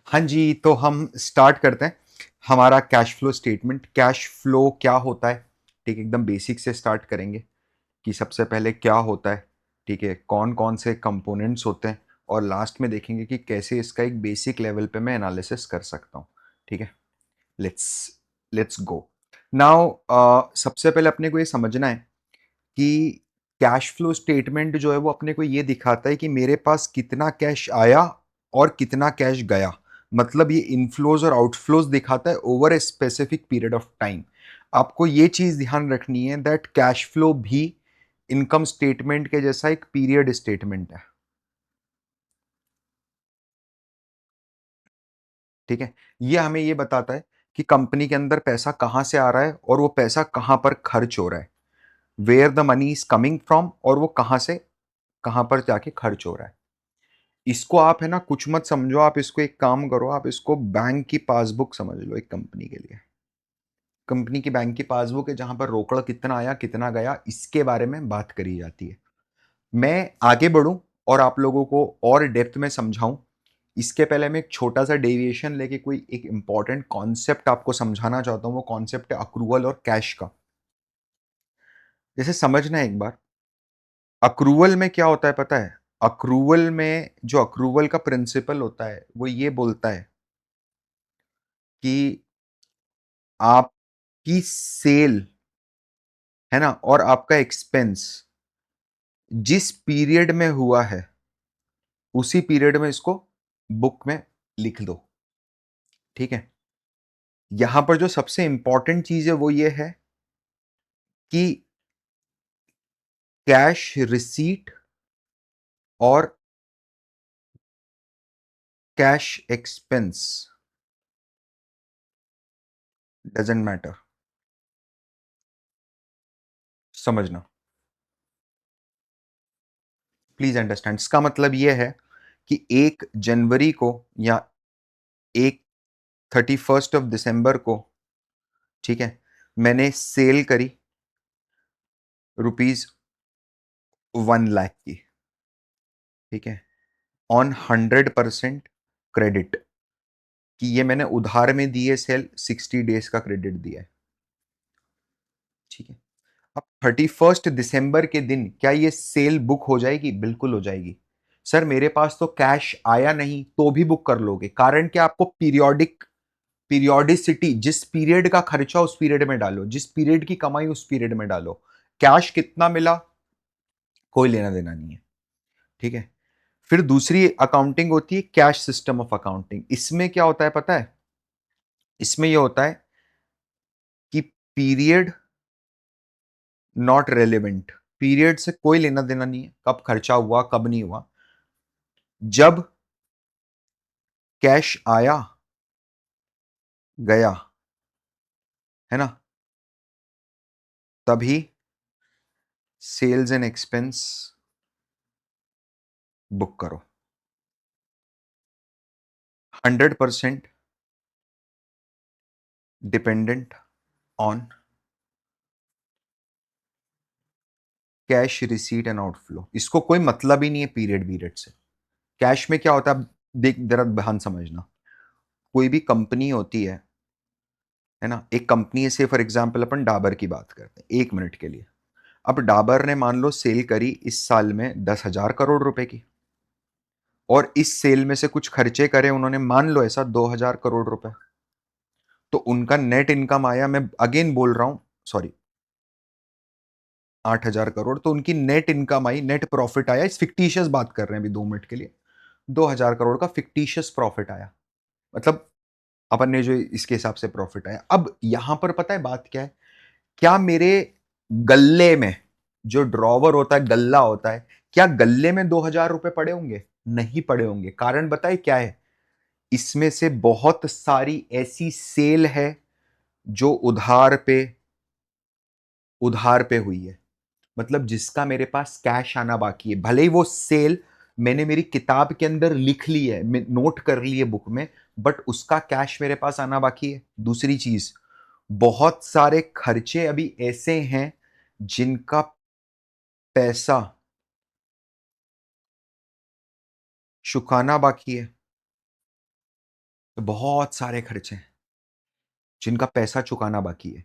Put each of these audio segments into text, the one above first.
हाँ जी, तो हम स्टार्ट करते हैं हमारा cash flow statement. Cash flow क्या होता है? ठीक है, एकदम बेसिक से स्टार्ट करेंगे कि सबसे पहले क्या होता है, ठीक है, कौन कौन से कंपोनेंट्स होते हैं, और लास्ट में देखेंगे कि कैसे इसका एक बेसिक लेवल पे मैं एनालिसिस कर सकता हूँ। ठीक है, लेट्स लेट्स गो नाउ। सबसे पहले अपने को ये समझना है कि कैश फ्लो स्टेटमेंट जो है वो अपने को ये दिखाता है कि मेरे पास कितना कैश आया और कितना कैश गया। मतलब ये इनफ्लोज और आउटफ्लोज दिखाता है over a specific period of time. आपको ये चीज ध्यान रखनी है दैट कैश फ्लो भी इनकम स्टेटमेंट के जैसा एक पीरियड स्टेटमेंट है। ठीक है, ये हमें ये बताता है कि कंपनी के अंदर पैसा कहां से आ रहा है और वो पैसा कहां पर खर्च हो रहा है, where the money is coming from, और वो कहां से कहां पर जाके खर्च हो रहा है। इसको आप है ना कुछ मत समझो, आप इसको एक काम करो, आप इसको बैंक की पासबुक समझ लो एक कंपनी के लिए। कंपनी की बैंक की पासबुक है जहां पर रोकड़ कितना आया कितना गया इसके बारे में बात करी जाती है। मैं आगे बढ़ूं और आप लोगों को और डेप्थ में समझाऊं, इसके पहले मैं एक छोटा सा डेविएशन लेके कोई एक इंपॉर्टेंट कॉन्सेप्ट आपको समझाना चाहता हूं। वो कॉन्सेप्ट है अक्रूवल और कैश का। जैसे समझना है एक बार, अक्रूवल में क्या होता है पता है? अक्रूवल में जो अक्रूवल का प्रिंसिपल होता है वो ये बोलता है कि आपकी सेल है ना और आपका एक्सपेंस जिस पीरियड में हुआ है उसी पीरियड में इसको बुक में लिख दो। ठीक है, यहां पर जो सबसे इंपॉर्टेंट चीज है वो ये है कि कैश रिसीट और कैश एक्सपेंस डजेंट मैटर। समझना, प्लीज अंडरस्टैंड। इसका मतलब यह है कि 1 जनवरी को या एक 31 दिसंबर को, ठीक है, मैंने सेल करी ₹1 लाख की। ठीक है, ऑन 100% क्रेडिट, कि ये मैंने उधार में दिए सेल, 60 डेज का क्रेडिट दिया है। ठीक है, अब 31 दिसंबर के दिन क्या ये सेल बुक हो जाएगी? बिल्कुल हो जाएगी। सर मेरे पास तो कैश आया नहीं, तो भी बुक कर लोगे। कारण क्या? आपको पीरियोडिसिटी, जिस पीरियड का खर्चा उस पीरियड में डालो, जिस पीरियड की कमाई उस पीरियड में डालो। कैश कितना मिला कोई लेना देना नहीं है। ठीक है, फिर दूसरी अकाउंटिंग होती है कैश सिस्टम ऑफ अकाउंटिंग। इसमें क्या होता है पता है? इसमें यह होता है कि पीरियड नॉट रेलेवेंट, पीरियड से कोई लेना देना नहीं है, कब खर्चा हुआ कब नहीं हुआ। जब कैश आया गया, है ना, तभी सेल्स एंड एक्सपेंस बुक करो। 100% dependent on cash receipt and outflow. इसको कोई मतलब ही नहीं है पीरियड पीरियड से। कैश में क्या होता है? देख जरा ध्यान समझना। कोई भी कंपनी होती है ना, एक कंपनी से फॉर एग्जांपल अपन डाबर की बात करते हैं 1 मिनट के लिए। अब डाबर ने मान लो सेल करी इस साल में 10,000 करोड़ रुपए की, और इस सेल में से कुछ खर्चे करे उन्होंने, मान लो ऐसा 2,000 करोड़ रुपए। तो उनका नेट इनकम आया, मैं अगेन बोल रहा हूं, सॉरी, 8,000 करोड़। तो उनकी नेट इनकम आई, नेट प्रॉफिट आया, इस फिक्टिशियस बात कर रहे हैं अभी 2 मिनट के लिए। 2,000 करोड़ का फिक्टिशियस प्रॉफिट आया, मतलब अपन ने जो इसके हिसाब से प्रॉफिट आया। अब यहां पर पता है बात क्या है? क्या मेरे गल्ले में, जो ड्रॉवर होता है गल्ला होता है, क्या गल्ले में 2,000 रुपए पड़े होंगे? नहीं पड़े होंगे। कारण बताए क्या है? इसमें से बहुत सारी ऐसी सेल है जो उधार पे हुई है। मतलब जिसका मेरे पास कैश आना बाकी है, भले ही वो सेल मैंने मेरी किताब के अंदर लिख ली है, नोट कर ली है बुक में, बट उसका कैश मेरे पास आना बाकी है। दूसरी चीज, बहुत सारे खर्चे अभी ऐसे हैं जिनका पैसा चुकाना बाकी है। बहुत सारे खर्चे हैं जिनका पैसा चुकाना बाकी है।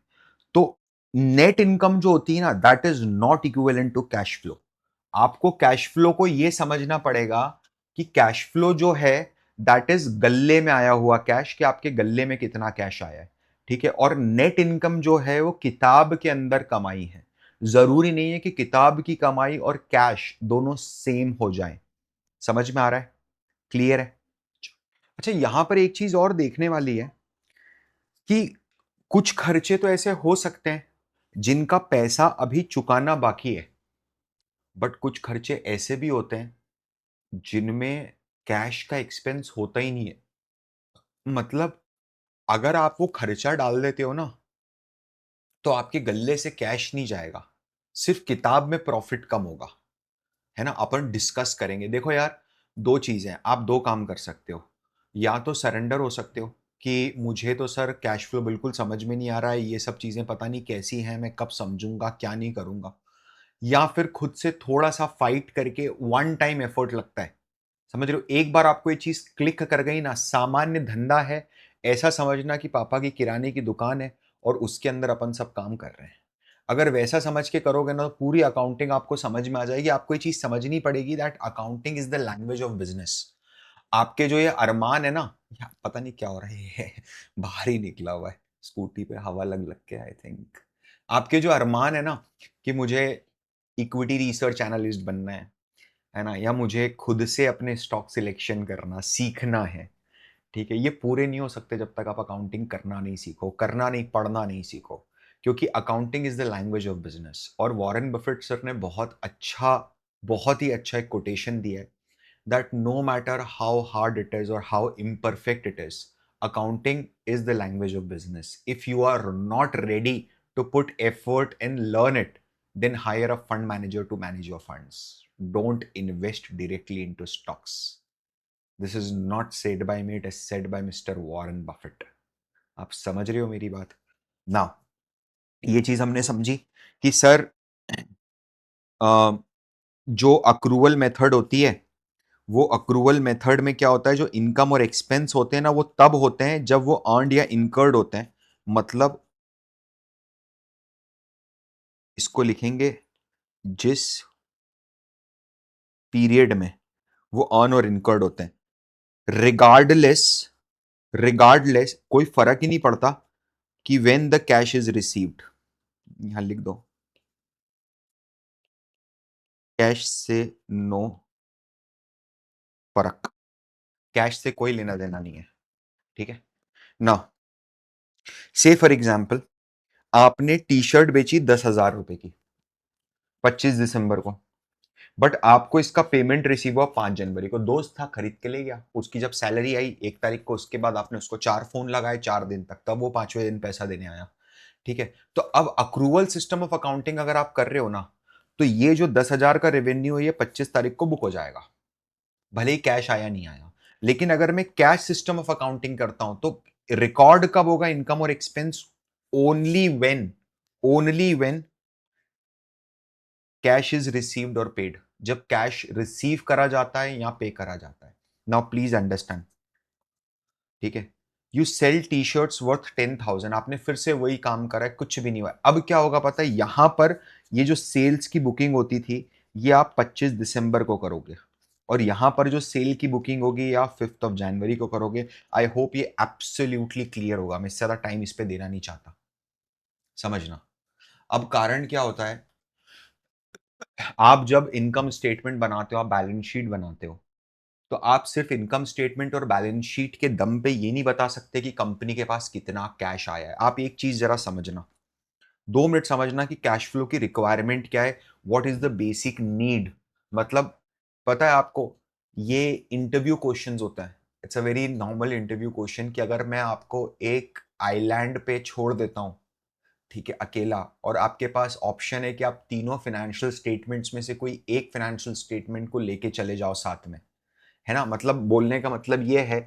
तो नेट इनकम जो होती है ना, that is not equivalent to cash flow. आपको कैश फ्लो को यह समझना पड़ेगा कि कैश फ्लो जो है दैट इज गल्ले में आया हुआ कैश, कि आपके गल्ले में कितना कैश आया है। ठीक है। और नेट इनकम जो है वो किताब के अंदर कमाई है। जरूरी नहीं है कि किताब की कमाई और कैश दोनों सेम हो जाएं। समझ में आ रहा है? क्लियर है? अच्छा, यहां पर एक चीज और देखने वाली है कि कुछ खर्चे तो ऐसे हो सकते हैं जिनका पैसा अभी चुकाना बाकी है, बट कुछ खर्चे ऐसे भी होते हैं जिनमें कैश का एक्सपेंस होता ही नहीं है। मतलब अगर आप वो खर्चा डाल देते हो ना, तो आपके गल्ले से कैश नहीं जाएगा, सिर्फ किताब में प्रॉफिट कम होगा। है ना? अपन डिस्कस करेंगे। देखो यार, दो चीजें, आप दो काम कर सकते हो। या तो सरेंडर हो सकते हो कि मुझे तो सर कैश फ्लो बिल्कुल समझ में नहीं आ रहा है, ये सब चीजें पता नहीं कैसी हैं, मैं कब समझूंगा, क्या नहीं करूंगा। या फिर खुद से थोड़ा सा फाइट करके, वन टाइम एफर्ट लगता है। समझ रहे हो? एक बार आपको ये चीज क्लिक कर गई ना, सामान्य धंधा है, ऐसा समझना कि पापा की किराने की दुकान है और उसके अंदर अपन सब काम कर रहे हैं। अगर वैसा समझ के करोगे ना, तो पूरी अकाउंटिंग आपको समझ में आ जाएगी। आपको ये चीज समझनी पड़ेगी that accounting is the language of business. आपके जो ये अरमान है ना, या पता नहीं क्या हो रहा है बाहर ही निकला हुआ है, स्कूटी पे हवा लग लग के आई थिंक। आपके जो अरमान है ना कि मुझे इक्विटी रिसर्च एनालिस्ट बनना है ना, या मुझे खुद से अपने स्टॉक सिलेक्शन करना सीखना है, ठीक है, ये पूरे नहीं हो सकते जब तक आप अकाउंटिंग करना नहीं सीखो, करना नहीं, पढ़ना नहीं सीखो। क्योंकि accounting is the language of business. और वॉरेन बफेट सर ने बहुत ही अच्छा एक कोटेशन दिया है that no matter how hard it is और how imperfect it is, accounting is the language of business. If you are not ready to put effort and learn it, then hire a fund manager to manage your funds. Don't invest directly into stocks. This is not said by me, it is said by Mr. Warren Buffett. आप समझ रहे हो मेरी बात ना? ये चीज हमने समझी कि सर जो अक्रूवल मेथड होती है, वो अक्रूवल मेथड में क्या होता है, जो इनकम और एक्सपेंस होते हैं ना, वो तब होते हैं जब वो अर्नड या इनकर्ड होते हैं। मतलब इसको लिखेंगे जिस पीरियड में वो अर्न और इनकर्ड होते हैं। रिगार्डलेस रिगार्डलेस कोई फर्क ही नहीं पड़ता कि when the cash is received. यहां लिख दो, कैश से नो फर्क, कैश से कोई लेना देना नहीं है। ठीक है ना? से फॉर एग्जाम्पल, आपने टी शर्ट बेची 10,000 रुपए की 25 दिसंबर को, बट आपको इसका पेमेंट रिसीव हुआ 5 जनवरी को। दोस्त था, खरीद के ले गया। उसकी जब सैलरी आई 1 तारीख को, उसके बाद आपने उसको 4 फोन लगाए 4 दिन तक, तब वो 5वें दिन पैसा देने आया। ठीक है। तो अब अक्रूवल सिस्टम ऑफ अकाउंटिंग अगर आप कर रहे हो ना, तो ये जो 10,000 का रेवेन्यू है, ये 25 तारीख को बुक हो जाएगा, भले ही कैश आया नहीं आया। लेकिन अगर मैं कैश सिस्टम ऑफ अकाउंटिंग करता हूं, तो रिकॉर्ड कब होगा इनकम और expense? Only when cash is received और पेड। जब कैश रिसीव करा जाता है या पे करा जाता है। Now please understand. ठीक है। You sell T shirts worth 10,000, आपने फिर से वही काम करा है, कुछ भी नहीं हुआ। अब क्या होगा पता है? यहां पर ये जो सेल्स की बुकिंग होती थी, ये आप 25 दिसंबर को करोगे, और यहां पर जो सेल की बुकिंग होगी ये आप 5 जनवरी को करोगे। आई होप ये एब्सोल्युटली क्लियर होगा। मैं इससे ज्यादा टाइम इस पे देना नहीं चाहता। समझना। अब कारण क्या होता है, आप जब इनकम स्टेटमेंट बनाते हो, आप बैलेंस शीट बनाते हो, तो आप सिर्फ इनकम स्टेटमेंट और बैलेंस शीट के दम पे ये नहीं बता सकते कि कंपनी के पास कितना कैश आया है। आप एक चीज जरा समझना, 2 मिनट समझना कि कैश फ्लो की रिक्वायरमेंट क्या है, what is the basic need. मतलब पता है आपको, ये इंटरव्यू क्वेश्चंस होता है। It's a very normal interview question कि अगर मैं आपको एक आइलैंड पे छोड़ देता हूं, ठीक है, अकेला, और आपके पास ऑप्शन है कि आप तीनों फाइनेंशियल स्टेटमेंट्स में से कोई एक फाइनेंशियल स्टेटमेंट को लेके चले जाओ साथ में। है ना? मतलब बोलने का मतलब ये है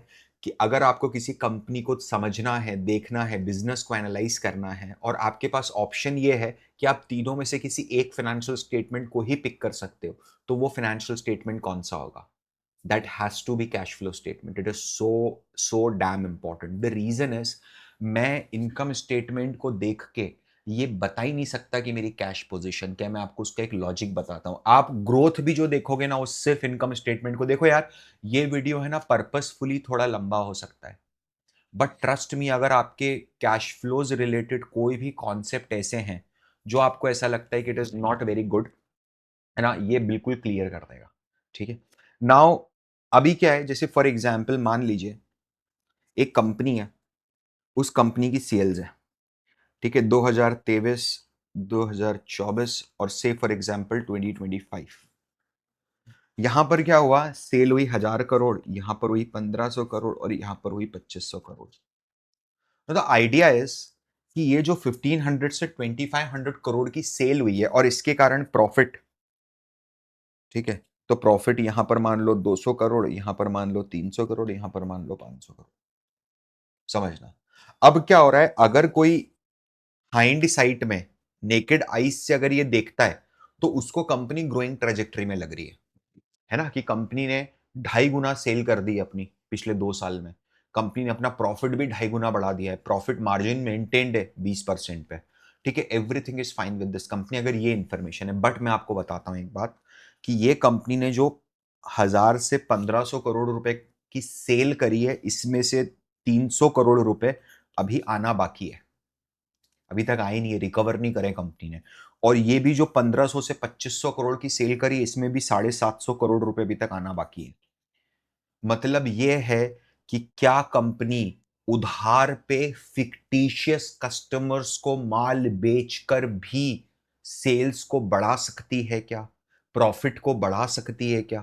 कि अगर आपको किसी कंपनी को समझना है, देखना है, बिजनेस को एनालाइज करना है, और आपके पास ऑप्शन ये है कि आप तीनों में से किसी एक फाइनेंशियल स्टेटमेंट को ही पिक कर सकते हो, तो वो फाइनेंशियल स्टेटमेंट कौन सा होगा? that has to be cash flow statement. It is so damn important. The reason is, मैं इनकम स्टेटमेंट को देख के ये बता ही नहीं सकता कि मेरी कैश पोजीशन क्या है। मैं आपको उसका एक लॉजिक बताता हूं। आप ग्रोथ भी जो देखोगे ना, वो सिर्फ इनकम स्टेटमेंट को देखो। यार ये वीडियो है ना, पर्पसफुली थोड़ा लंबा हो सकता है, बट ट्रस्ट मी, अगर आपके कैश फ्लोज रिलेटेड कोई भी कॉन्सेप्ट ऐसे हैं जो आपको ऐसा लगता है कि it is not very good, है ना, ये बिल्कुल क्लियर कर देगा। ठीक है। नाउ अभी क्या है, जैसे फॉर एग्जाम्पल मान लीजिए एक कंपनी है, उस कंपनी की सेल्स है, ठीक है, 2023, 2024 और से फॉर एग्जाम्पल 2025। यहां पर क्या हुआ, सेल हुई 1000 करोड़, यहां पर हुई 1500 करोड़ और यहां पर हुई 2500 करोड़। तो द आइडिया इज कि ये जो 1500 से 2500 करोड़ की सेल हुई है और इसके कारण प्रॉफिट, ठीक है, तो प्रॉफिट यहां पर मान लो 200 करोड़, यहां पर मान लो 300 करोड़, यहां पर मान लो 500 करोड़। समझना। अब क्या हो रहा है, अगर कोई हाइंड साइट में नेकेड आइज से अगर ये देखता है, तो उसको कंपनी ग्रोइंग ट्रेजेक्टरी में लग रही है ना, कि कंपनी ने 2.5 गुना सेल कर दी अपनी पिछले 2 साल में। कंपनी ने अपना प्रॉफिट भी 2.5 गुना बढ़ा दिया है, प्रॉफिट मार्जिन मेंटेन्ड है 20% पे। ठीक है, everything is fine with this company, अगर ये इंफॉर्मेशन है। बट मैं आपको बताता हूं एक बात, कि ये कंपनी ने जो 1000 से 1500 करोड़ रुपए की सेल करी है, इसमें से 300 करोड़ रुपए अभी आना बाकी है, अभी तक आए नहीं है, रिकवर नहीं करे कंपनी ने। और ये भी जो 1500 से 2500 करोड़ की सेल करी, इसमें भी 750 करोड़ रुपए अभी तक आना बाकी है। मतलब ये है कि क्या कंपनी उधार पे फिक्टिशियस कस्टमर्स को माल बेचकर भी सेल्स को बढ़ा सकती है क्या, प्रॉफिट को बढ़ा सकती है क्या?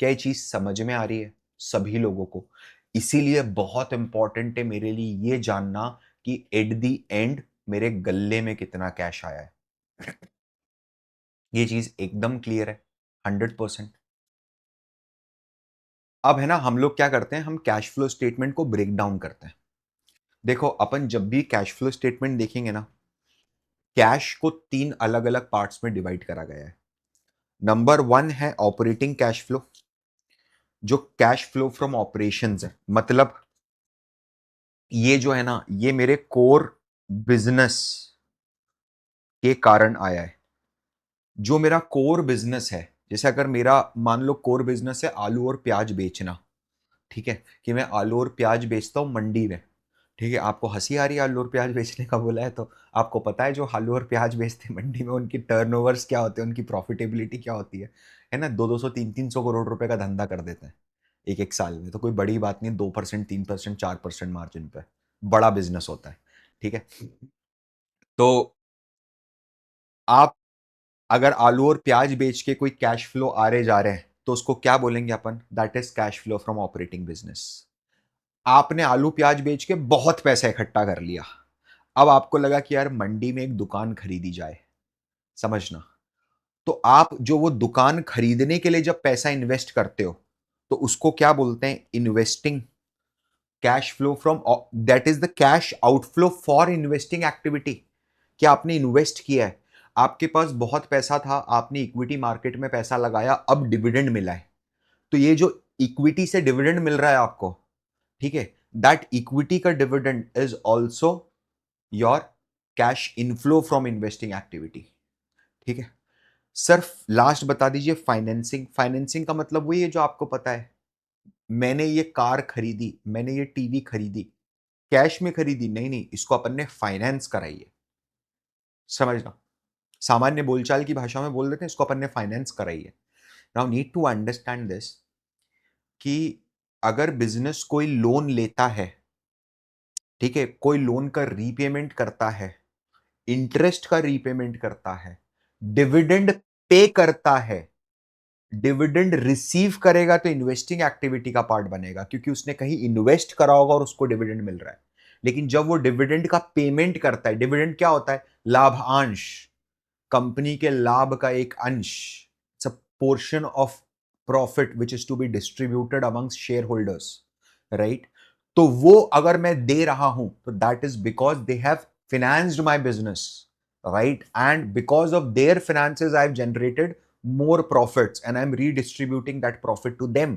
क्या ये चीज समझ में आ रही है सभी लोगों को? इसीलिए बहुत इंपॉर्टेंट है मेरे लिए ये जानना कि एट द एंड मेरे गल्ले में कितना कैश आया है। ये चीज एकदम क्लियर है, 100%। अब है ना, हम लोग क्या करते हैं, हम कैश फ्लो स्टेटमेंट को ब्रेक डाउन करते हैं। देखो, अपन जब भी कैश फ्लो स्टेटमेंट देखेंगे ना, कैश को 3 अलग अलग पार्ट्स में डिवाइड करा गया है। नंबर 1 है ऑपरेटिंग कैश फ्लो, जो कैश फ्लो फ्रॉम ऑपरेशंस है। मतलब ये जो है ना, ये मेरे कोर बिजनेस के कारण आया है। जो मेरा कोर बिजनेस है, जैसे अगर मेरा मान लो कोर बिजनेस है आलू और प्याज बेचना, ठीक है, कि मैं आलू और प्याज बेचता हूं मंडी में। ठीक है, आपको हंसी आ रही है आलू और प्याज बेचने का बोला है तो? आपको पता है जो आलू और प्याज बेचते हैं मंडी में, उनकी टर्नओवर्स क्या होते हैं, उनकी प्रॉफिटेबिलिटी क्या होती है ना, 200-300 करोड़ रुपए का धंधा कर देते हैं एक एक साल में। तो कोई बड़ी बात नहीं, 2%, 3%, 4% मार्जिन पे बड़ा बिजनेस होता है। ठीक है, तो आप अगर आलू और प्याज बेच के कोई कैश फ्लो आ रहे जा रहे हैं, तो उसको क्या बोलेंगे अपन? That is cash flow from operating business. आपने आलू प्याज बेच के बहुत पैसा इकट्ठा कर लिया, अब आपको लगा कि यार मंडी में एक दुकान खरीदी जाए। समझना। तो आप जो वो दुकान खरीदने के लिए जब पैसा इन्वेस्ट करते हो, तो उसको क्या बोलते हैं? Investing cash flow from, that is the cash outflow for investing activity. क्या आपने इन्वेस्ट किया है, आपके पास बहुत पैसा था, आपने इक्विटी मार्केट में पैसा लगाया, अब डिविडेंड मिला है। तो ये जो इक्विटी से डिविडेंड मिल रहा है आपको, ठीक है, दैट इक्विटी का dividend is also your cash inflow from investing activity. ठीक है सर, लास्ट बता दीजिए फाइनेंसिंग। फाइनेंसिंग का मतलब वही है जो आपको पता है, मैंने ये कार खरीदी, मैंने ये टीवी खरीदी, कैश में खरीदी नहीं, नहीं, इसको अपन ने फाइनेंस कराई है। समझना, सामान्य बोलचाल की भाषा में बोल देते हैं, इसको अपन ने फाइनेंस कराई है। Now need to understand this, कि अगर बिजनेस कोई लोन लेता है, ठीक है, कोई लोन का रीपेमेंट करता है, इंटरेस्ट का रीपेमेंट करता है, डिविडेंड पे करता है, डिविडेंड रिसीव करेगा, तो इन्वेस्टिंग एक्टिविटी का पार्ट बनेगा, क्योंकि उसने कहीं इन्वेस्ट करा होगा और उसको डिविडेंड मिल रहा है। लेकिन जब वो डिविडेंड का पेमेंट करता है, डिविडेंड क्या होता है? लाभांश, कंपनी के लाभ का एक अंश। It's a portion of profit which is to be distributed amongst shareholders, right? तो वो अगर मैं दे रहा हूं, तो that is because they have financed my business, right? And because of their finances, I've generated more profits and I'm redistributing that profit to them.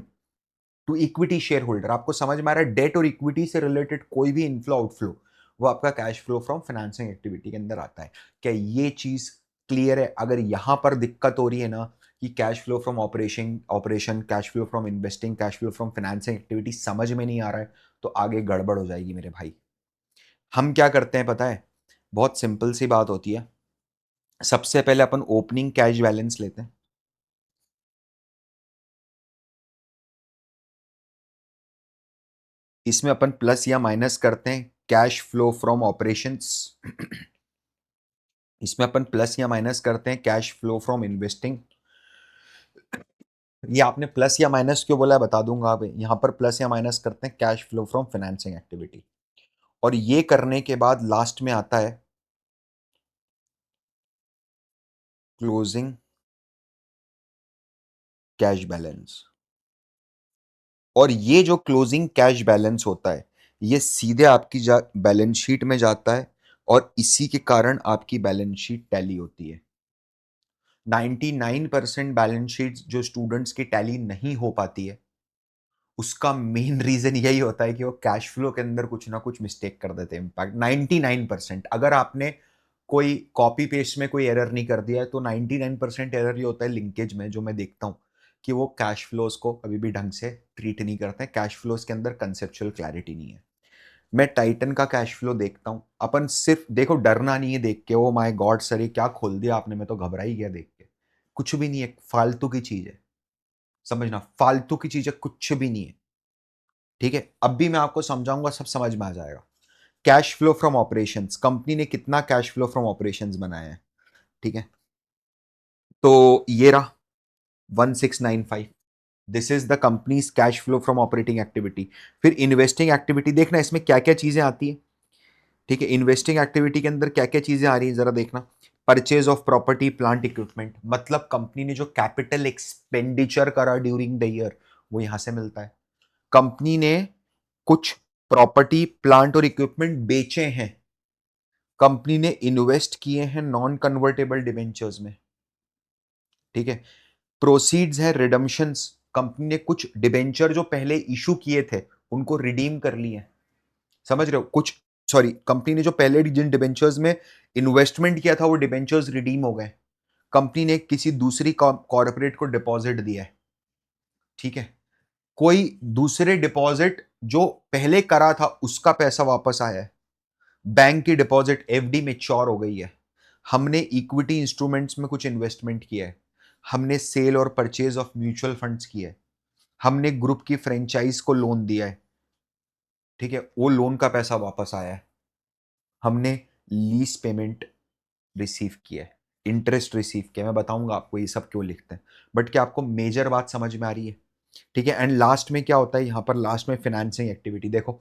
To equity share holder. आपको समझ में आ रहा है, डेट और इक्विटी से related कोई भी inflow outflow वो आपका cash flow from financing activity के अंदर आता है। क्या ये चीज क्लियर है? अगर यहां पर दिक्कत हो रही है ना कि cash flow from operation cash flow from investing, cash flow from financing activity समझ में नहीं आ रहा है, तो आगे गड़बड़ हो जाएगी मेरे भाई। हम क्या करते हैं पता है? बहुत सिंपल सी बात होती है। सबसे पहले अपन ओपनिंग कैश बैलेंस लेते हैं। इसमें अपन प्लस या माइनस करते हैं कैश फ्लो फ्रॉम ऑपरेशंस। इसमें अपन प्लस या माइनस करते हैं कैश फ्लो फ्रॉम इन्वेस्टिंग। ये आपने प्लस या माइनस क्यों बोला है बता दूंगा। आप यहां पर प्लस या माइनस करते हैं cash flow from financing activity. और ये करने के बाद लास्ट में आता है क्लोजिंग कैश बैलेंस। और ये जो क्लोजिंग कैश बैलेंस होता है ये सीधे आपकी बैलेंस शीट में जाता है, और इसी के कारण आपकी बैलेंस शीट टैली होती है। 99% बैलेंस शीट जो स्टूडेंट्स की टैली नहीं हो पाती है उसका मेन रीजन यही होता है कि वो कैश फ्लो के अंदर कुछ ना कुछ मिस्टेक कर देते हैं। इम्पैक्ट 99%। अगर आपने कोई कॉपी पेस्ट में कोई एरर नहीं कर दिया है तो 99% एरर ये होता है लिंकेज में, जो मैं देखता हूँ कि वो कैश फ्लोज को अभी भी ढंग से ट्रीट नहीं करते हैं। कैश फ्लोज के अंदर कंसेप्चुअल क्लैरिटी नहीं है। मैं टाइटन का कैश फ्लो देखता हूँ, अपन सिर्फ देखो, डरना नहीं है देख के ओ माय गॉड सर ये क्या खोल दिया आपने, मैं तो घबरा ही गया देख के। कुछ भी नहीं है, फालतू की चीज है। समझना, फालतू की चीज है, कुछ भी नहीं है। ठीक है, अब भी मैं आपको समझाऊंगा, सब समझ में आ जाएगा। Cash flow from operations, company ने कितना कैश फ्लो फ्रॉम ऑपरेशंस बनाया है। ठीक है, तो ये रहा 1695। This is the companies cash flow from operating activity. फिर इन्वेस्टिंग एक्टिविटी देखना इसमें क्या क्या चीजें आती है। ठीक है, इन्वेस्टिंग एक्टिविटी के अंदर क्या क्या चीजें आ रही हैं जरा देखना। Purchase of property plant equipment, मतलब कंपनी ने जो कैपिटल एक्सपेंडिचर करा ड्यूरिंग द ईयर वो यहां से मिलता है। कंपनी ने कुछ प्रॉपर्टी प्लांट और इक्विपमेंट बेचे हैं। कंपनी ने इन्वेस्ट किए हैं नॉन कन्वर्टेबल डिबेंचर्स में। ठीक है, प्रोसीड्स है रिडम्पशंस, कंपनी ने कुछ डिबेंचर जो पहले इशू किए थे उनको रिडीम कर लिए। समझ रहे हो? कुछ, सॉरी, कंपनी ने जो पहले जिन डिबेंचर्स में इन्वेस्टमेंट किया था वो डिबेंचर्स रिडीम हो गए। कंपनी ने किसी दूसरी कॉर्पोरेट को डिपॉजिट दिया है। ठीक है, कोई दूसरे डिपॉजिट जो पहले करा था उसका पैसा वापस आया है। बैंक की डिपॉजिट एफडी मेच्योर हो गई है। हमने इक्विटी इंस्ट्रूमेंट्स में कुछ इन्वेस्टमेंट किया है। हमने सेल और परचेज ऑफ म्यूचुअल फंड्स किया है। हमने ग्रुप की फ्रेंचाइज को लोन दिया है। ठीक है, वो लोन का पैसा वापस आया है। हमने लीज पेमेंट रिसीव किया है, इंटरेस्ट रिसीव किया। मैं बताऊंगा आपको ये सब क्यों लिखते हैं, बट क्या आपको मेजर बात समझ में आ रही है? ठीक है, एंड लास्ट में क्या होता है यहां पर, लास्ट में फाइनेंसिंग एक्टिविटी देखो।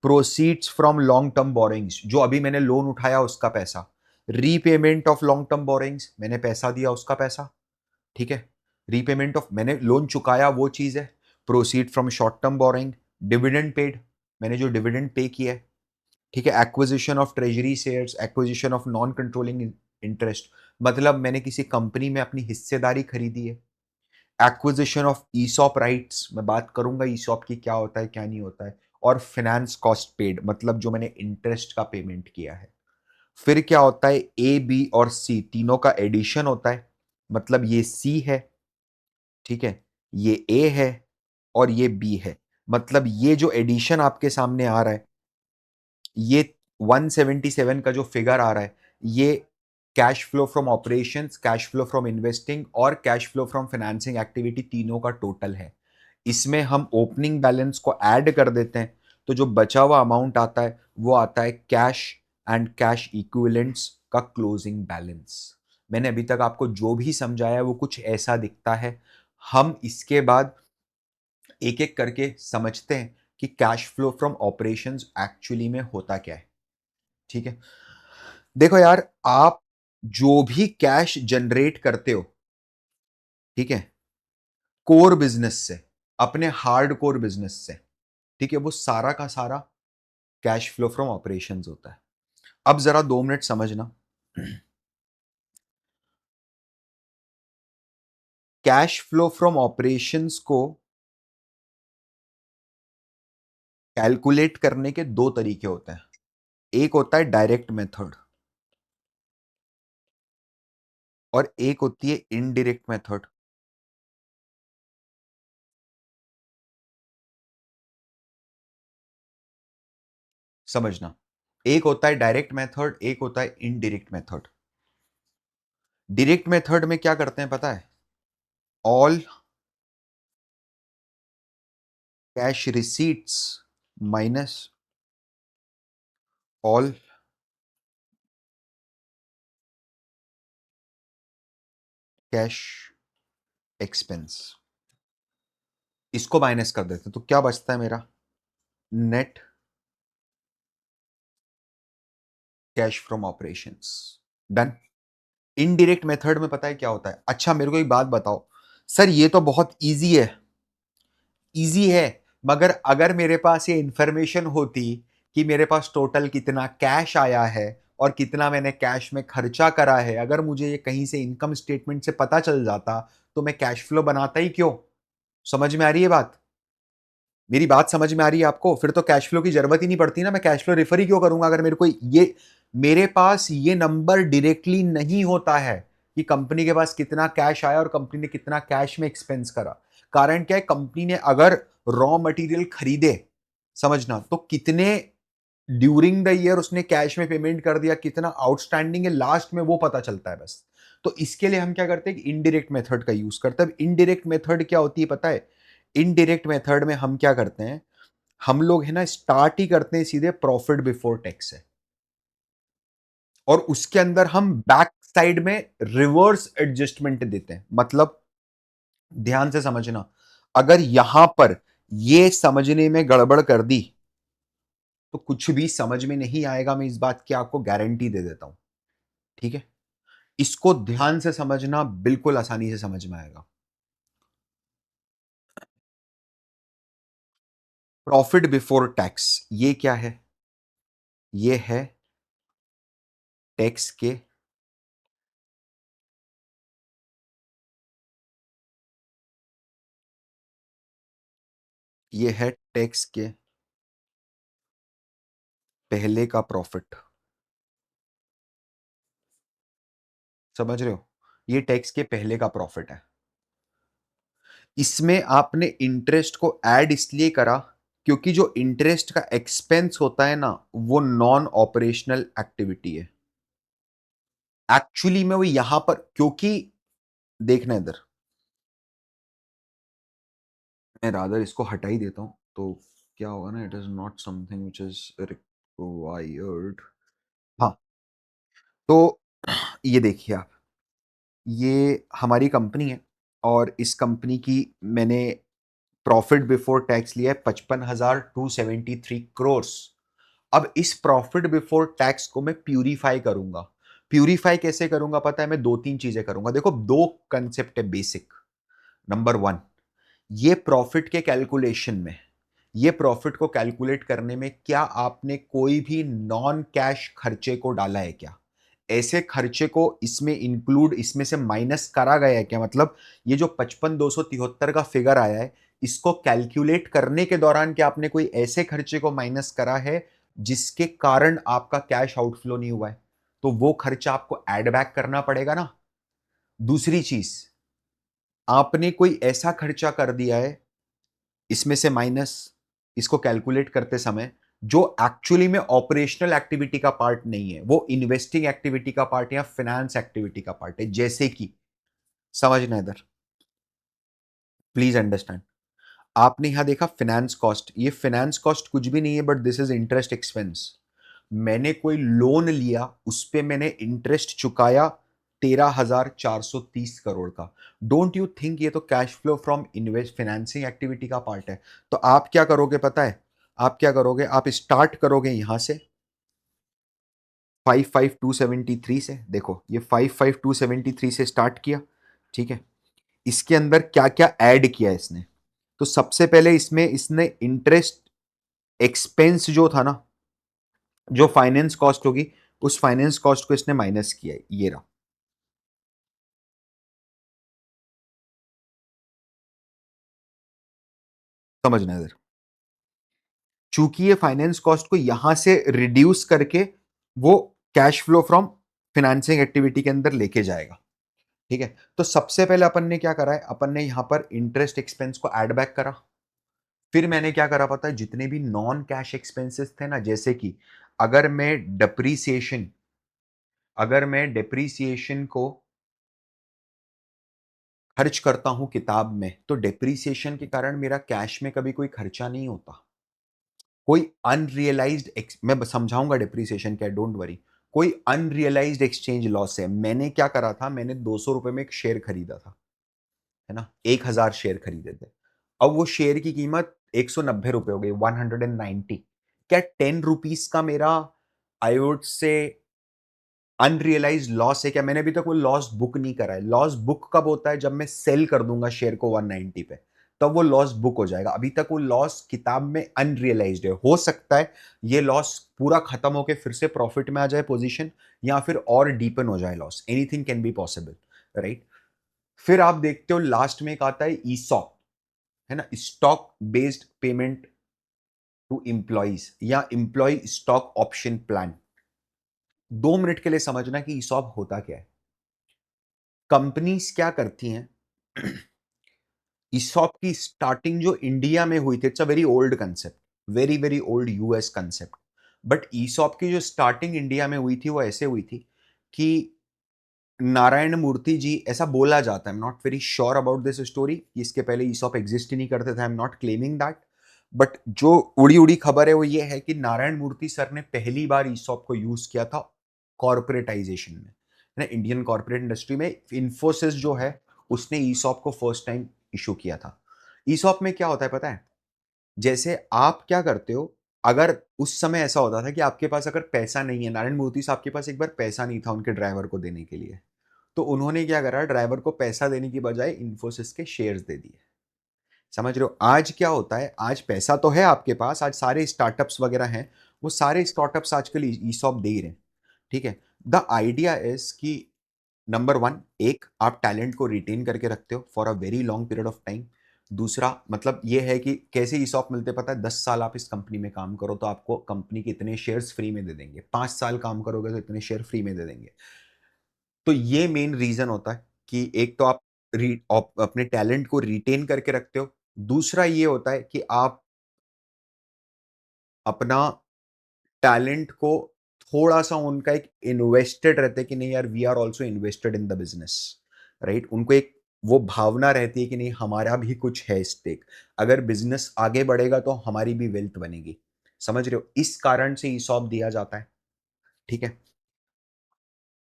Proceeds from long term borrowings, जो अभी मैंने लोन उठाया उसका पैसा। Repayment of long term borrowings, मैंने पैसा दिया उसका पैसा। ठीक है, रीपेमेंट ऑफ, मैंने लोन चुकाया वो चीज है। Proceed from short term borrowing, dividend paid, मैंने जो डिविडेंड पे किया है। ठीक है, acquisition of treasury shares, acquisition of non controlling interest, मतलब मैंने किसी कंपनी में अपनी हिस्सेदारी खरीदी है। एक्विजिशन ऑफ ईसॉप राइट्स, मैं बात करूंगा ईसॉप की क्या होता है क्या नहीं होता है। और फाइनेंस कॉस्ट पेड, मतलब जो मैंने इंटरेस्ट का पेमेंट किया है। फिर क्या होता है, ए बी और सी तीनों का एडिशन होता है, मतलब ये सी है। ठीक है, ये ए है और ये बी है। मतलब ये जो एडिशन आपके सामने आ रहा है, ये 177 का जो फिगर आ रहा है, ये cash flow from operations, cash flow from investing और cash flow from financing activity तीनों का टोटल है। इसमें हम ओपनिंग बैलेंस को ऐड कर देते हैं, तो जो बचा हुआ अमाउंट आता है वो आता है कैश एंड कैश इक्विवेलेंट्स का क्लोजिंग बैलेंस। मैंने अभी तक आपको जो भी समझाया है वो कुछ ऐसा दिखता है। हम इसके बाद एक एक करके समझते हैं कि cash flow from operations actually में होता क्या है। ठीक है, देखो यार, आप जो भी कैश जनरेट करते हो, ठीक है, कोर बिजनेस से, अपने हार्ड कोर बिजनेस से, ठीक है, वो सारा का सारा कैश फ्लो फ्रॉम ऑपरेशंस होता है। अब जरा 2 मिनट समझना। कैश फ्लो फ्रॉम ऑपरेशंस को कैलकुलेट करने के दो तरीके होते हैं। एक होता है डायरेक्ट मेथड और एक होती है इनडायरेक्ट मेथड। समझना, एक होता है डायरेक्ट मेथड, एक होता है इनडायरेक्ट मेथड। डायरेक्ट मेथड में क्या करते हैं पता है? All cash receipts minus all cash expense, इसको माइनस कर देते हैं तो क्या बचता है मेरा? Net cash from operations. Done. Indirect method में पता है क्या होता है? अच्छा मेरे को एक बात बताओ, सर ये तो बहुत इजी है। इजी है, मगर अगर मेरे पास ये इंफॉर्मेशन होती कि मेरे पास टोटल कितना कैश आया है और कितना मैंने कैश में खर्चा करा है, अगर मुझे ये कहीं से इनकम स्टेटमेंट से पता चल जाता तो मैं कैश फ्लो बनाता ही क्यों? समझ में आ रही है बात? मेरी बात समझ में आ रही है आपको? फिर तो कैश फ्लो की जरूरत ही नहीं पड़ती ना, मैं कैश फ्लो रेफर ही क्यों करूंगा अगर मेरे को ये, मेरे पास ये नंबर डायरेक्टली नहीं होता है कि कंपनी के पास कितना कैश आया और कंपनी ने कितना कैश में एक्सपेंस करा। कारण क्या है? कंपनी ने अगर रॉ मटेरियल खरीदे, समझना, तो कितने ड्यूरिंग द ईयर उसने कैश में पेमेंट कर दिया, कितना आउटस्टैंडिंग है लास्ट में वो पता चलता है बस। तो इसके लिए हम क्या करते हैं? इनडायरेक्ट मेथड का यूज करते हैं। इनडायरेक्ट मेथड क्या होती है पता है? इनडायरेक्ट मेथड में हम क्या करते हैं, हम लोग है ना स्टार्ट ही करते हैं सीधे प्रॉफिट बिफोर टैक्स से, और उसके अंदर हम बैक साइड में रिवर्स एडजस्टमेंट देते हैं। मतलब ध्यान से समझना, अगर यहां पर ये समझने में गड़बड़ कर दी तो कुछ भी समझ में नहीं आएगा, मैं इस बात की आपको गारंटी दे देता हूं। ठीक है, इसको ध्यान से समझना, बिल्कुल आसानी से समझ में आएगा। प्रॉफिट बिफोर टैक्स ये क्या है? ये है टैक्स के, ये है टैक्स के पहले का प्रॉफिट। समझ रहे हो? ये टैक्स के पहले का प्रॉफिट है। इसमें आपने इंटरेस्ट को ऐड इसलिए करा क्योंकि जो इंटरेस्ट का एक्सपेंस होता है ना, वो नॉन ऑपरेशनल एक्टिविटी है। एक्चुअली में वो यहां पर, क्योंकि देखना इधर, मैं रादर इसको हटा ही देता हूं तो क्या होगा ना, it is not something which is required. हाँ, तो ये देखिए आप, ये हमारी कंपनी है और इस कंपनी की मैंने प्रॉफिट बिफोर टैक्स लिया है 55,273 करोड़। अब इस प्रॉफिट बिफोर टैक्स को मैं प्यूरिफाई करूंगा। प्यूरिफाई कैसे करूंगा पता है? मैं दो तीन चीजें करूंगा। देखो, दो कंसेप्ट है बेसिक। नंबर वन, ये प्रॉफिट के कैलकुलेशन में, ये प्रॉफिट को कैलकुलेट करने में क्या आपने कोई भी नॉन कैश खर्चे को डाला है क्या? ऐसे खर्चे को इसमें इंक्लूड, इसमें से माइनस करा गया है क्या? मतलब ये जो 55,273 का फिगर आया है, इसको कैलकुलेट करने के दौरान क्या आपने कोई ऐसे खर्चे को माइनस करा है जिसके कारण आपका कैश आउटफ्लो नहीं हुआ है? तो वो खर्चा आपको एड बैक करना पड़ेगा ना। दूसरी चीज, आपने कोई ऐसा खर्चा कर दिया है इसमें से माइनस, इसको कैलकुलेट करते समय, जो एक्चुअली में ऑपरेशनल एक्टिविटी का पार्ट नहीं है, वो इन्वेस्टिंग एक्टिविटी का पार्ट या फाइनेंस एक्टिविटी का पार्ट है। जैसे कि, समझना इधर, प्लीज अंडरस्टैंड। आपने यहां देखा फाइनेंस कॉस्ट, ये फाइनेंस कॉस्ट कुछ भी नहीं है but this is interest expense. मैंने कोई लोन लिया, उस पे मैंने इंटरेस्ट चुकाया 13,430 करोड़ का। डोंट यू थिंक ये तो cash flow from invest financing activity का पार्ट है? तो आप क्या करोगे पता है? आप क्या करोगे? आप स्टार्ट करोगे यहां से 55,273 से। देखो, ये 55,273 से स्टार्ट किया, ठीक है। इसके अंदर क्या क्या ऐड किया इसने? तो सबसे पहले इसमें इसने इंटरेस्ट एक्सपेंस जो था ना, जो फाइनेंस कॉस्ट होगी, उस फाइनेंस कॉस्ट को इसने माइनस किया है, ये रहा। समझना इधर, चूंकि ये फाइनेंस कॉस्ट को यहां से रिड्यूस करके वो cash flow from financing activity के अंदर लेके जाएगा। ठीक है, तो सबसे पहले अपन ने क्या करा है, अपन ने यहां पर इंटरेस्ट एक्सपेंस को ऐड बैक करा। फिर मैंने क्या करा पता है, जितने भी नॉन कैश एक्सपेंसेस थे ना, जैसे कि अगर मैं डिप्रीसिएशन को खर्च करता हूं किताब में, तो डिप्रीसिएशन के कारण मेरा कैश में कभी कोई खर्चा नहीं होता। कोई अनरियलाइज्ड, मैं समझाऊंगा डिप्रीसिएशन क्या, डोंट वरी। कोई अनरियलाइज्ड एक्सचेंज लॉस है। मैंने क्या करा था, मैंने 200 रुपए में एक शेयर खरीदा था, है ना, 1000 शेयर खरीदे थे। अब वो शेयर की कीमत 190 रुपए हो गई, 190। क्या 10 रुपीस का मेरा आयोट से अनरियलाइज लॉस है क्या? मैंने अभी तक वो लॉस बुक नहीं करा है। लॉस बुक कब होता है, जब मैं सेल कर दूंगा शेयर को 190 पे, तब वो लॉस बुक हो जाएगा। अभी तक वो लॉस किताब में अनरियलाइज्ड है। हो सकता है ये लॉस पूरा खत्म होकर फिर से प्रॉफिट में आ जाए पोजीशन, या फिर और डीपन हो जाए loss. Anything can be possible, right. फिर आप देखते हो लास्ट में एक आता है ईसॉप, है ना, stock based payment to employees, या employ stock option plan. 2 minute के लिए समझना कि ईसॉप होता क्या है। कंपनीज क्या करती हैं, ईसॉप की स्टार्टिंग जो इंडिया में हुई थी, it's a very old concept, very very old US concept. But ESOP की जो स्टार्टिंग इंडिया में हुई थी वो ऐसे हुई थी कि नारायण मूर्ति जी, ऐसा बोला जाता है, I am not very sure about this story, इसके पहले ईसॉप एग्जिस्ट ही नहीं करते थे, I am not claiming that. But जो उड़ी उड़ी खबर है वो ये है कि नारायण मूर्ति सर ने पहली बार ईसॉप को यूज किया था कॉर्पोरेटाइजेशन में, है ना, इंडियन कॉर्पोरेट इंडस्ट्री में। इन्फोसिस जो है उसने ईसॉप को फर्स्ट टाइम इशू किया था। ईसॉप में क्या होता है पता है, जैसे आप क्या करते हो, अगर उस समय ऐसा होता था कि आपके पास अगर पैसा नहीं है, नारायण मूर्ति साहब के पास एक बार पैसा नहीं था उनके ड्राइवर को देने के लिए, तो उन्होंने क्या करा, ड्राइवर को पैसा देने की बजाय इन्फोसिस के शेयर्स दे दिए। समझ रहे हो? आज क्या होता है, आज पैसा तो है आपके पास, आज सारे स्टार्टअप्स वगैरह हैं, वो सारे स्टार्टअप्स आजकल ईसॉप दे ही रहे हैं। ठीक है, द आइडिया इज कि नंबर वन, एक आप टैलेंट को रिटेन करके रखते हो for a very long period of time. दूसरा मतलब ये है कि कैसे ईसॉप मिलते पता है, 10 साल आप इस कंपनी में काम करो तो आपको कंपनी के इतने शेयर्स फ्री में दे देंगे, 5 साल काम करोगे तो इतने शेयर फ्री में दे देंगे। तो ये मेन रीजन होता है कि एक तो आप अपने टैलेंट को रिटेन करके रखते हो। दूसरा ये होता है कि आप अपना टैलेंट को थोड़ा सा उनका एक इन्वेस्टेड रहते हैं कि नहीं यार, we are also invested in the business, right. उनको एक वो भावना रहती है कि नहीं, हमारा भी कुछ है स्टेक, अगर बिजनेस आगे बढ़ेगा तो हमारी भी वेल्थ बनेगी। समझ रहे हो? इस कारण से ईसॉप दिया जाता है। ठीक है,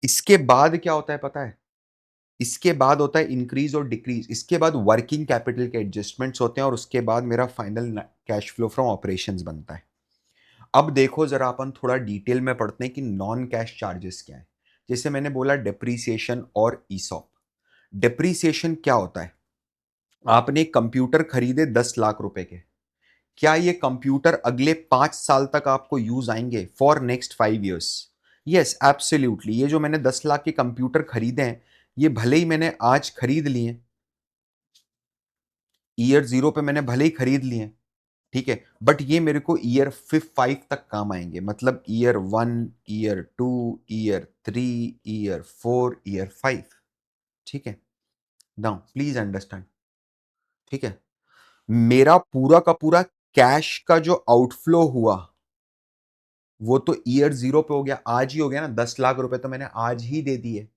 इसके बाद क्या होता है पता है, इसके बाद होता है इंक्रीज और डिक्रीज, इसके बाद वर्किंग कैपिटल के एडजस्टमेंट्स होते हैं, और उसके बाद मेरा final cash flow from operations बनता है। अब देखो जरा, अपन थोड़ा डिटेल में पढ़ते हैं कि नॉन कैश चार्जेस क्या है। जैसे मैंने बोला डिप्रीसिएशन और ईसॉप। डिप्रीसिएशन क्या होता है, आपने एक कंप्यूटर खरीदे 10 लाख रुपए के, क्या ये कंप्यूटर अगले 5 साल तक आपको यूज आएंगे, for next 5 years? Yes absolutely. ये जो मैंने 10 लाख के कंप्यूटर खरीदे हैं, ये भले ही मैंने आज खरीद लिए, ईयर 0 पे मैंने भले ही खरीद लिए, ठीक है, बट ये मेरे को ईयर 5 तक काम आएंगे। मतलब year 1, year 2, year 3, year 4, year 5। ठीक है, नाउ प्लीज अंडरस्टैंड। ठीक है, मेरा पूरा का पूरा कैश का जो आउटफ्लो हुआ वो तो ईयर 0 पे हो गया, आज ही हो गया ना। 10 लाख रुपए तो मैंने आज ही दे दिए।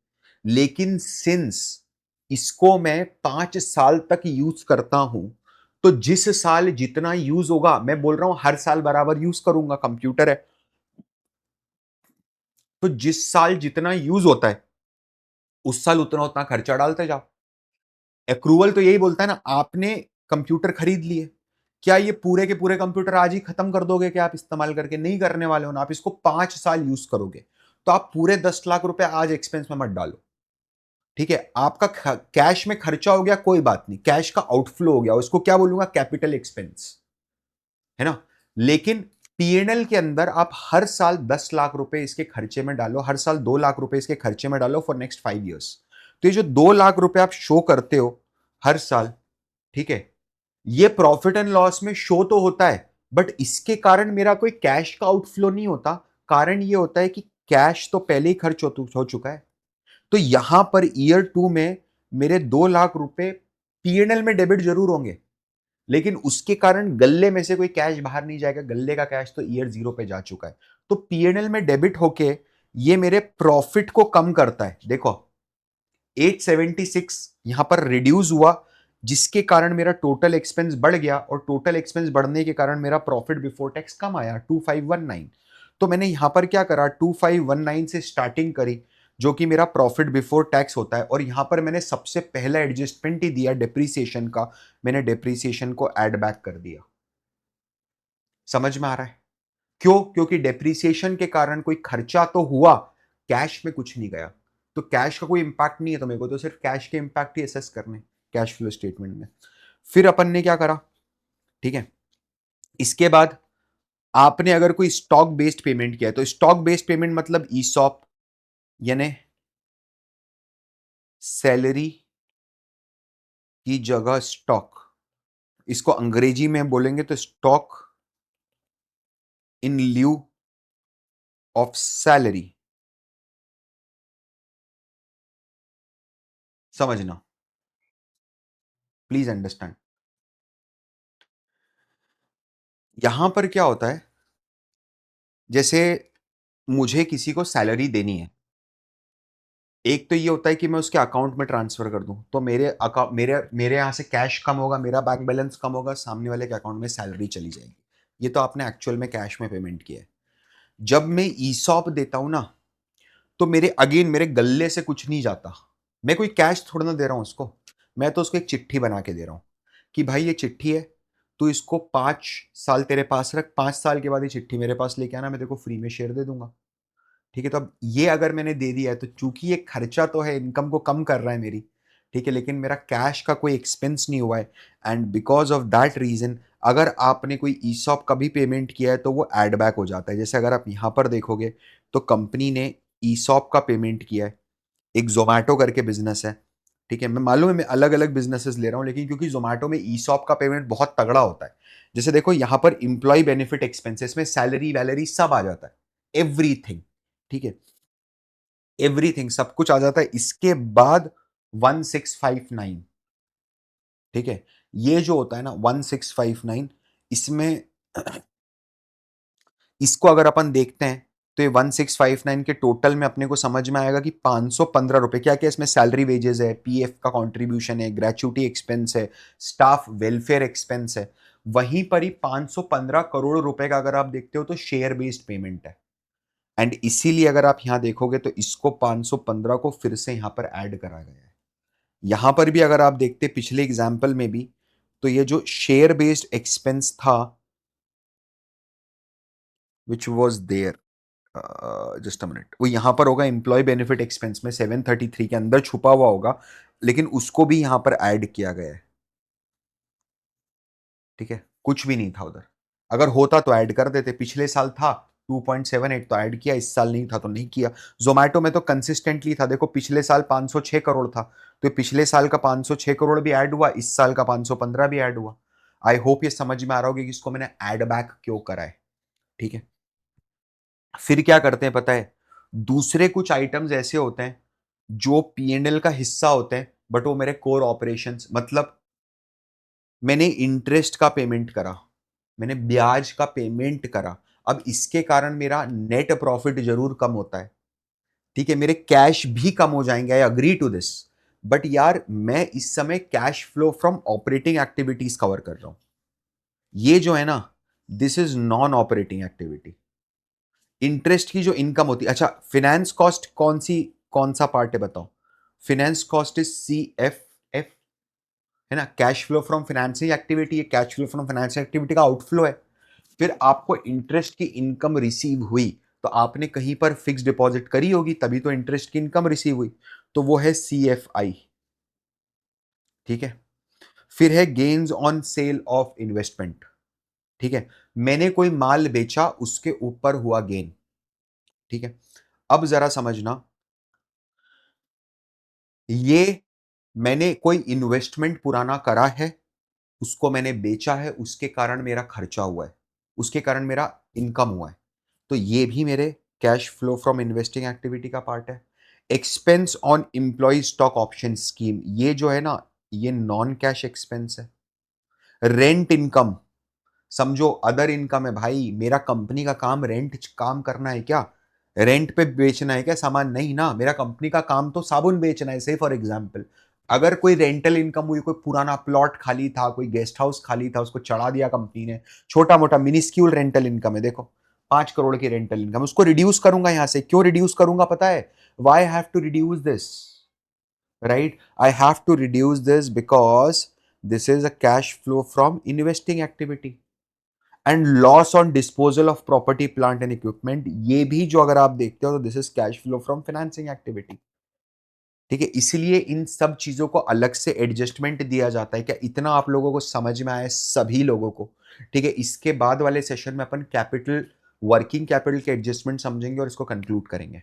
लेकिन सिंस इसको मैं 5 साल तक यूज करता हूं, तो जिस साल जितना यूज होगा, मैं बोल रहा हूं हर साल बराबर यूज करूंगा, कंप्यूटर है, तो जिस साल जितना यूज होता है उस साल उतना उतना खर्चा डालते जाओ। एक्रूवल तो यही बोलता है ना, आपने कंप्यूटर खरीद लिए, क्या ये पूरे के पूरे कंप्यूटर आज ही खत्म कर दोगे? क्या आप इस्तेमाल करके नहीं करने वाले हो ना, आप इसको 5 साल यूज करोगे। तो आप पूरे 10 लाख रुपए आज एक्सपेंस में मत डालो। ठीक है, आपका कैश में खर्चा हो गया, कोई बात नहीं, कैश का आउटफ्लो हो गया, उसको क्या बोलूंगा, कैपिटल एक्सपेंस, है ना। लेकिन पीएनएल के अंदर आप हर साल 10 लाख रुपए इसके खर्चे में डालो, हर साल 2 लाख रुपए इसके खर्चे में डालो फॉर नेक्स्ट 5 ईयर्स। तो ये जो 2 लाख रुपए आप शो करते हो हर साल, ठीक है, ये प्रॉफिट एंड लॉस में शो तो होता है, बट इसके कारण मेरा कोई कैश का आउटफ्लो नहीं होता। कारण ये होता है कि कैश तो पहले ही खर्च हो चुका है। तो यहां पर ईयर 2 में मेरे 2 लाख रुपए पीएनएल में डेबिट जरूर होंगे, लेकिन उसके कारण गल्ले में से कोई कैश बाहर नहीं जाएगा। गल्ले का कैश तो ईयर 0 पे जा चुका है। तो पीएनएल में डेबिट होके ये मेरे प्रॉफिट को कम करता है। देखो 876 यहां पर रिड्यूस हुआ, जिसके कारण मेरा टोटल एक्सपेंस बढ़ गया, और टोटल एक्सपेंस बढ़ने के कारण मेरा प्रॉफिट बिफोर टैक्स कम आया 2519। तो मैंने यहां पर क्या करा, 2519 से स्टार्टिंग करी, जो कि मेरा प्रॉफिट बिफोर टैक्स होता है, और यहां पर मैंने सबसे पहला एडजस्टमेंट ही दिया डेप्रीसिएशन का। मैंने डेप्रीसिएशन को ऐड बैक कर दिया। समझ में आ रहा है? क्यों? क्योंकि डेप्रीसिएशन के कारण कोई खर्चा तो हुआ, कैश में कुछ नहीं गया। तो कैश का कोई इंपैक्ट नहीं है, तो मेरे को तो सिर्फ कैश के इंपैक्ट ही असेस करने कैश फ्लो स्टेटमेंट में। फिर अपन ने क्या करा, ठीक है, इसके बाद आपने अगर कोई स्टॉक बेस्ड पेमेंट किया है, तो स्टॉक बेस्ड पेमेंट मतलब ईसॉप, यानी सैलरी की जगह स्टॉक, इसको अंग्रेजी में बोलेंगे तो stock in lieu of salary. समझना, प्लीज अंडरस्टैंड। यहां पर क्या होता है, जैसे मुझे किसी को सैलरी देनी है, एक तो ये होता है कि मैं उसके अकाउंट में ट्रांसफर कर दूं, तो मेरे अकाउंट मेरे मेरे यहां से कैश कम होगा, मेरा बैंक बैलेंस कम होगा, सामने वाले के अकाउंट में सैलरी चली जाएगी। ये तो आपने एक्चुअल में कैश में पेमेंट किया है। जब मैं ईसॉप देता हूं ना, तो मेरे गल्ले से कुछ नहीं जाता। मैं कोई कैश थोड़ा ना दे रहा हूं उसको, मैं तो उसको एक चिट्ठी बना के दे रहा हूं कि भाई ये चिट्ठी है, तू इसको 5 साल तेरे पास रख, 5 साल के बाद ये चिट्ठी मेरे पास लेके आना, मैं तेरे को फ्री में शेयर दे दूंगा। ठीक है, तो अब ये अगर मैंने दे दिया है, तो चूंकि ये खर्चा तो है, इनकम को कम कर रहा है मेरी, ठीक है, लेकिन मेरा कैश का कोई एक्सपेंस नहीं हुआ है। And because of that reason, अगर आपने कोई ईसॉप का भी पेमेंट किया है, तो वो एड बैक हो जाता है। जैसे अगर आप यहां पर देखोगे, तो कंपनी ने ईसॉप का पेमेंट किया है, एक जोमैटो करके बिजनेस है, ठीक है, मैं मालूम है मैं अलग अलग बिजनेसेस ले रहा हूं, लेकिन क्योंकि जोमैटो में ईसॉप का पेमेंट बहुत तगड़ा होता है। जैसे देखो यहां पर इंप्लॉय बेनिफिट एक्सपेंसेस में सैलरी वैलरी सब आ जाता है, एवरीथिंग, ठीक है, एवरीथिंग सब कुछ आ जाता है। इसके बाद 1659, ठीक है, ये जो होता है ना 1659, इसमें इसको अगर अपन देखते हैं, तो ये 1659 के टोटल में अपने को समझ में आएगा कि 515 रुपए, क्या क्या इसमें सैलरी वेजेस है, पीएफ का कंट्रीब्यूशन है, ग्रेचुटी एक्सपेंस है, स्टाफ वेलफेयर एक्सपेंस है। वहीं पर ही 515 करोड़ रुपए का अगर आप देखते हो, तो शेयर बेस्ड पेमेंट है। एंड इसीलिए अगर आप यहां देखोगे, तो इसको 515 को फिर से यहां पर ऐड करा गया है। यहां पर भी अगर आप देखते पिछले एग्जाम्पल में भी, तो ये जो शेयर बेस्ड एक्सपेंस था, which was there, just a minute, वो यहां पर होगा एम्प्लॉय बेनिफिट एक्सपेंस में 733 के अंदर छुपा हुआ होगा, लेकिन उसको भी यहां पर ऐड किया गया है। ठीक है, कुछ भी नहीं था उधर, अगर होता तो ऐड कर देते। पिछले साल था 2.78, तो ऐड किया, इस साल नहीं था तो नहीं किया। जोमैटो में तो कंसिस्टेंटली था, देखो पिछले साल 506 करोड़ था, तो पिछले साल का 506 करोड़ भी ऐड हुआ, इस साल का 515 भी ऐड हुआ। आई होप ये समझ में आ रहा होगा कि इसको मैंने ऐड बैक क्यों करा है। ठीक है, फिर क्या करते हैं पता है, दूसरे कुछ आइटम्स ऐसे होते हैं जो पीएनएल का हिस्सा होते हैं, बट वो मेरे कोर ऑपरेशंस, मतलब मैंने इंटरेस्ट का पेमेंट करा, मैंने ब्याज का पेमेंट करा, अब इसके कारण मेरा नेट प्रॉफिट जरूर कम होता है। ठीक है, मेरे कैश भी कम हो जाएंगे, I agree to this, but यार मैं इस समय cash flow from operating activities cover कर रहा हूं। ये जो है ना, this is non operating activity. Interest की जो इनकम होती है, अच्छा फिनेंस कॉस्ट कौन सा पार्ट है बताओ? फिनेंस कॉस्ट इज CFF, है ना, cash flow from financing activity है, cash flow from financing activity का आउटफ्लो है। फिर आपको इंटरेस्ट की इनकम रिसीव हुई, तो आपने कहीं पर फिक्स डिपॉजिट करी होगी, तभी तो इंटरेस्ट की इनकम रिसीव हुई, तो वो है CFI। ठीक है, फिर है gains on sale of investment. ठीक है, मैंने कोई माल बेचा, उसके ऊपर हुआ गेन। ठीक है, अब जरा समझना, ये मैंने कोई इन्वेस्टमेंट पुराना करा है, उसको मैंने बेचा है, उसके कारण मेरा खर्चा हुआ है। उसके कारण मेरा इनकम हुआ है, तो ये भी मेरे cash flow from investing activity का पार्ट है। Expense on employ stock option scheme, ये जो है ना, ये नॉन कैश एक्सपेंस है। रेंट इनकम, समझो अदर इनकम है भाई, मेरा कंपनी का काम रेंट काम करना है क्या, रेंट पे बेचना है क्या सामान, नहीं ना, मेरा कंपनी का काम तो साबुन बेचना है, से फॉर एग्जांपल। अगर कोई रेंटल इनकम हुई, कोई पुराना प्लॉट खाली था, कोई गेस्ट हाउस खाली था, उसको चढ़ा दिया कंपनी ने, छोटा मोटा मिनिस्क्यूल रेंटल इनकम है, देखो 5 करोड़ की रेंटल इनकम, उसको रिड्यूस करूंगा यहां से। क्यों रिड्यूस करूंगा पता है? Why have to reduce this, right? I have to reduce this because this is a cash flow from investing activity. And loss on disposal of property plant and equipment, ये भी जो अगर आप देखते हो तो this is cash flow from financing activity. ठीक है, इसीलिए इन सब चीजों को अलग से एडजस्टमेंट दिया जाता है। क्या इतना आप लोगों को समझ में आया, सभी लोगों को? ठीक है, इसके बाद वाले सेशन में अपन कैपिटल, वर्किंग कैपिटल के एडजस्टमेंट समझेंगे और इसको कंक्लूड करेंगे।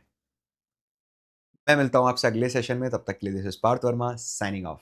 मैं मिलता हूं आपसे अगले सेशन में, तब तक के लिए this is Parth Verma signing of.